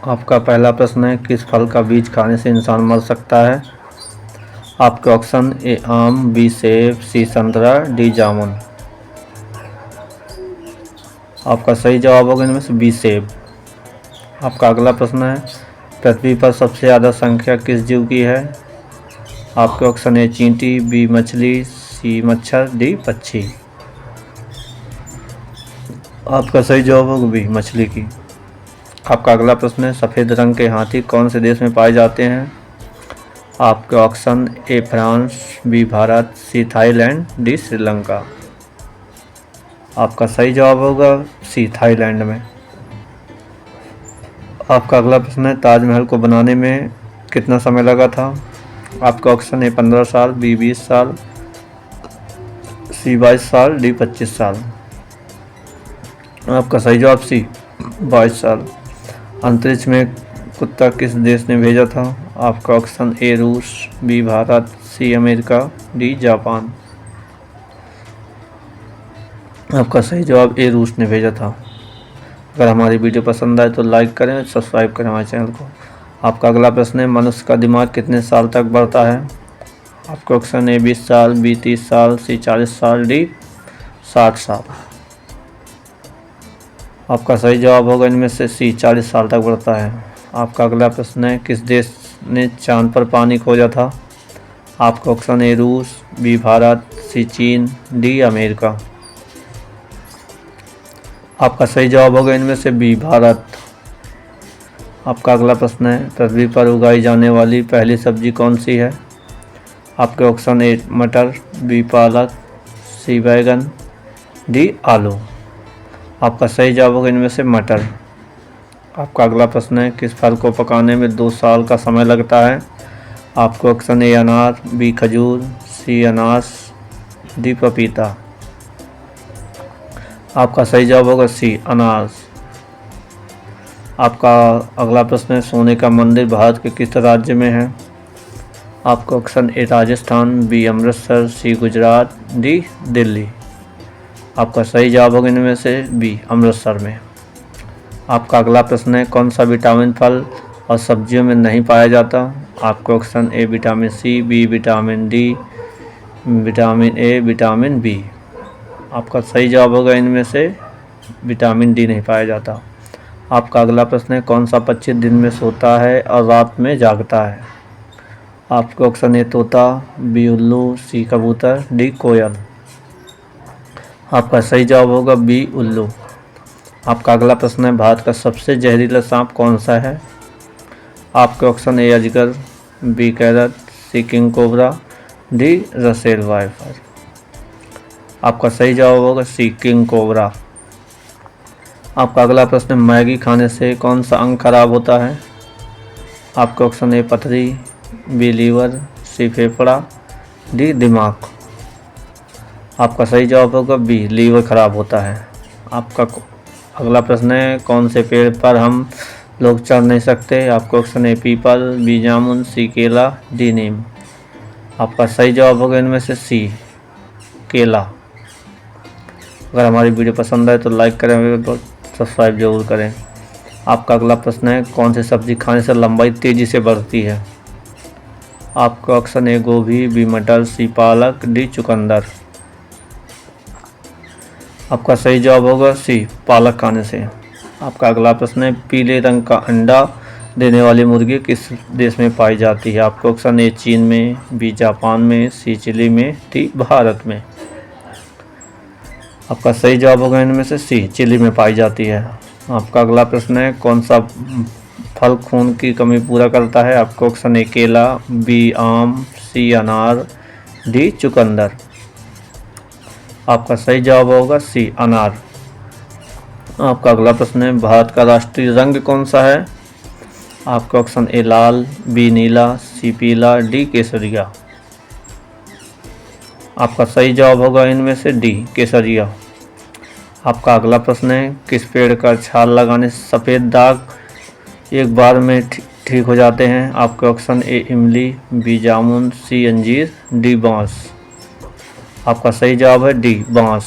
आपका पहला प्रश्न है, किस फल का बीज खाने से इंसान मर सकता है? आपके ऑप्शन ए आम, बी सेब, सी संतरा, डी जामुन। आपका सही जवाब होगा इनमें से बी सेब। आपका अगला प्रश्न है, पृथ्वी पर सबसे ज़्यादा संख्या किस जीव की है? आपके ऑप्शन ए चींटी, बी मछली, सी मच्छर, डी पक्षी। आपका सही जवाब होगा बी मछली की। आपका अगला प्रश्न है, सफ़ेद रंग के हाथी कौन से देश में पाए जाते हैं? आपके option A France, B Bharat, C Thailand, D Sri Lanka. आपका सही जवाब होगा सी थाईलैंड में। आपका अगला प्रश्न है, ताजमहल को बनाने में कितना समय लगा था? आपका ऑप्शन ए 15 साल, बी 20 साल, सी 22 साल, डी 25 साल। आपका सही जवाब सी 22 साल। अंतरिक्ष में कुत्ता किस देश ने भेजा था? आपका ऑप्शन ए रूस, B Bharat, C America, D Japan. आपका सही जवाब ए रूस ने भेजा था। अगर हमारी वीडियो पसंद आए तो लाइक करें और सब्सक्राइब करें हमारे चैनल को। आपका अगला प्रश्न है, मनुष्य का दिमाग कितने साल तक बढ़ता है? आपका ऑप्शन ए 20 साल, बी 30 साल, सी 40 साल, डी 60 साल। आपका सही जवाब होगा इनमें से सी 40 साल तक बढ़ता है। आपका अगला प्रश्न है, किस देश ने चांद पर पानी खोजा था? आपका ऑप्शन ए रूस, बी भारत, सी चीन, डी अमेरिका। आपका सही जवाब होगा इनमें से बी भारत। आपका अगला प्रश्न है, पृथ्वी पर उगाई जाने वाली पहली सब्जी कौन सी है? आपके ऑप्शन ए मटर, बी पालक, सी बैगन, डी आलू। आपका सही जवाब होगा इनमें से मटर। आपका अगला प्रश्न है, किस फल को पकाने में 2 साल का समय लगता है? आपका ऑप्शन ए अनार, बी खजूर, सी अनानास, डी पपीता। आपका सही जवाब होगा सी अनानास। आपका अगला प्रश्न है, सोने का मंदिर भारत के किस राज्य में है? आपका option A Rajasthan, B Amritsar, C Gujarat, D Delhi. आपका सही जवाब होगा इनमें से बी अमृतसर में। आपका अगला प्रश्न है, कौन सा विटामिन फल और सब्जियों में नहीं पाया जाता? आपका option A vitamin C, B vitamin D, vitamin A, vitamin B. आपका सही जवाब होगा इनमें से विटामिन डी नहीं पाया जाता। आपका अगला प्रश्न है, कौन सा पक्षी दिन में सोता है और रात में जागता है? आपका ऑप्शन ए तोता, बी उल्लू, सी कबूतर, डी कोयल। आपका सही जवाब होगा बी उल्लू। आपका अगला प्रश्न है, भारत का सबसे जहरीला सांप कौन सा है? आपके ऑप्शन ए अजगर, B krait, C king cobra, D Russell viper. आपका सही जवाब होगा सी किंग कोबरा। आपका अगला प्रश्न, मैगी खाने से कौन सा अंग खराब होता है? आपका ऑप्शन ए पथरी, बी लीवर, सी फेफड़ा, डी दिमाग। आपका सही जवाब होगा बी लीवर खराब होता है। आपका अगला प्रश्न है, कौन से पेड़ पर हम लोग चढ़ नहीं सकते? आपका ऑप्शन ए पीपल, बी जामुन, सी केला, डी नीम। आपका सही जवाब होगा इनमें से सी केला। अगर हमारी वीडियो पसंद आए तो लाइक करें और सब्सक्राइब जरूर करें। आपका अगला प्रश्न है, कौन सी सब्जी खाने से लंबाई तेज़ी से बढ़ती है? आपका ऑप्शन ए गोभी, बी मटर, सी पालक, डी चुकंदर। आपका सही जवाब होगा सी पालक खाने से। आपका अगला प्रश्न है, पीले रंग का अंडा देने वाली मुर्गी किस देश में पाई जाती है? आपका ऑप्शन ए चीन में, बी जापान में, सी चिली में, डी भारत में। आपका सही जवाब होगा इनमें से सी चिली में पाई जाती है। आपका अगला प्रश्न है, कौन सा फल खून की कमी पूरा करता है? आपका ऑप्शन ए केला, बी आम, सी अनार, डी चुकंदर। आपका सही जवाब होगा सी अनार। आपका अगला प्रश्न है, भारत का राष्ट्रीय रंग कौन सा है? आपका ऑप्शन ए लाल, बी नीला, सी पीला, डी केसरिया। आपका सही जवाब होगा इनमें से डी केसरिया। आपका अगला प्रश्न है, किस पेड़ का छाल लगाने से सफ़ेद दाग एक बार में ठीक हो जाते हैं? आपके ऑप्शन ए इमली, बी जामुन, सी अंजीर, डी बांस। आपका सही जवाब है डी बांस।